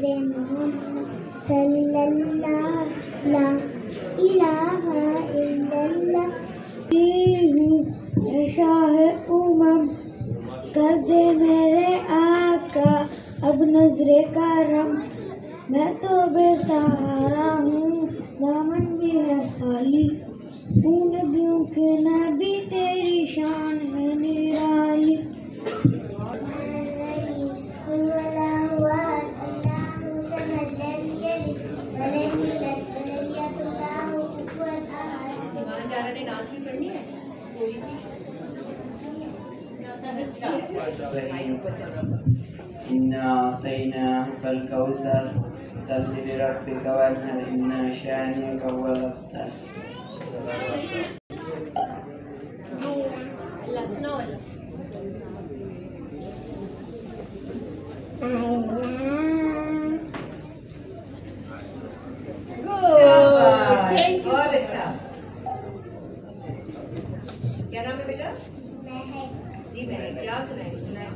हज़रत मोहम्मद सल्लल्लाहु ला इलाहा इल्लल्लाह शाह उमम कर दे मेरे आका अब नजरे करम। मैं तो बेसहारा हूँ दामन भी है खाली, हूँ नबियों के नबी तेरी शान है निराली। डांस भी करनी है कोई इन्ना अतैनाकल कौसर फसल्लि लिरब्बिक वन्हर इन्ना शानिअक हुवल अब्तर। अल्लाह सुनाओ गुड, थैंक यू। बहुत अच्छा। क्या नाम है बेटा? जी मैंने क्या सुनाई सुनाई